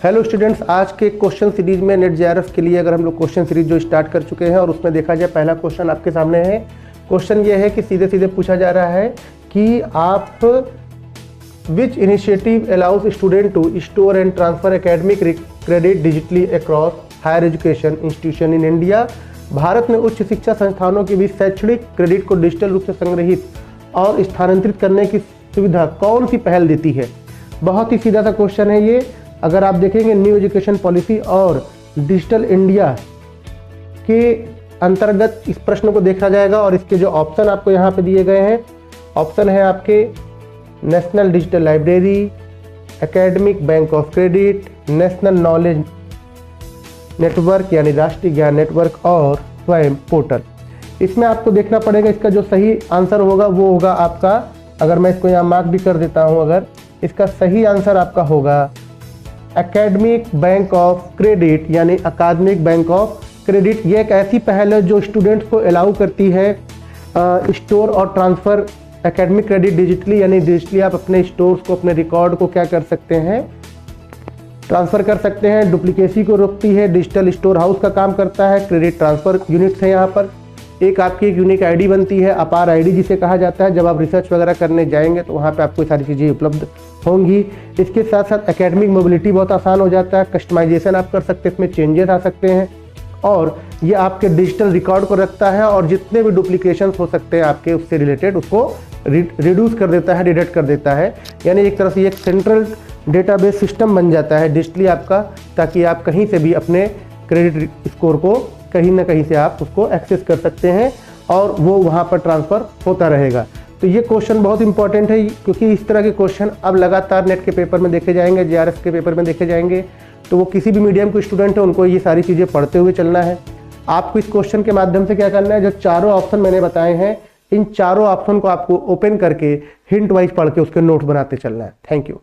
Hello students, आज के question series में नेट जेआरएफ के लिए अगर हम लोग क्वेश्चन सीरीज जो स्टार्ट कर चुके हैं और उसमें देखा जाए पहला क्वेश्चन आपके सामने है। क्वेश्चन ये है कि सीधे सीधे पूछा जा रहा है कि आप which initiative allows student to store and transfer academic credit digitally across higher education institution in India. Bharat में उच्च शिक्षा संस्थानों के बीच शैक्षणिक क्रेडिट को डिजिटल रूप से संग्रहित और स्थानांतरित करने की सुविधा कौन सी पहल देती है। बहुत ही सीधा सा क्वेश्चन है ये। अगर आप देखेंगे न्यू एजुकेशन पॉलिसी और डिजिटल इंडिया के अंतर्गत इस प्रश्न को देखा जाएगा और इसके जो ऑप्शन आपको यहाँ पे दिए गए हैं, ऑप्शन है आपके national digital library, academic bank of credit, national knowledge network यानी राष्ट्रीय ज्ञान नेटवर्क और स्वयं पोर्टल। इसमें आपको देखना पड़ेगा इसका जो सही आंसर होगा वो होगा आपका, अगर मैं इसको यहाँ मार्क भी कर देता हूँ, अगर इसका सही आंसर आपका होगा एकेडमिक बैंक ऑफ क्रेडिट यानी अकादमिक बैंक ऑफ क्रेडिट। ये एक ऐसी पहल है जो स्टूडेंट्स को अलाउ करती है स्टोर और ट्रांसफ़र एकेडमिक क्रेडिट डिजिटली, यानी डिजिटली आप अपने स्टोर्स को, अपने रिकॉर्ड को क्या कर सकते हैं, ट्रांसफ़र कर सकते हैं। डुप्लीकेसी को रोकती है, डिजिटल स्टोर हाउस का काम करता है। क्रेडिट ट्रांसफ़र यूनिट्स है यहाँ पर। एक आपकी एक यूनिक आईडी बनती है, अपार आईडी जिसे कहा जाता है। जब आप रिसर्च वगैरह करने जाएंगे तो वहाँ पे आपको सारी चीज़ें उपलब्ध होंगी। इसके साथ साथ एकेडमिक मोबिलिटी बहुत आसान हो जाता है। कस्टमाइजेशन आप कर सकते हैं, इसमें चेंजेस आ सकते हैं और ये आपके डिजिटल रिकॉर्ड को रखता है और जितने भी डुप्लीकेशंस हो सकते हैं आपके उससे रिलेटेड उसको रिड्यूस कर देता है, डिटेक्ट कर देता है। यानी एक तरह से एक सेंट्रल डेटाबेस सिस्टम बन जाता है डिजिटली आपका, ताकि आप कहीं से भी अपने क्रेडिट स्कोर को कहीं ना कहीं से आप उसको एक्सेस कर सकते हैं और वो वहाँ पर ट्रांसफ़र होता रहेगा। तो ये क्वेश्चन बहुत इंपॉर्टेंट है क्योंकि इस तरह के क्वेश्चन अब लगातार नेट के पेपर में देखे जाएंगे, जेआरएफ के पेपर में देखे जाएंगे। तो वो किसी भी मीडियम के स्टूडेंट है उनको ये सारी चीज़ें पढ़ते हुए चलना है। आपको इस क्वेश्चन के माध्यम से क्या करना है, जो चारों ऑप्शन मैंने बताए हैं इन चारों ऑप्शन को आपको ओपन करके हिंट वाइज पढ़ के उसके नोट्स बनाते चलना है। Thank you.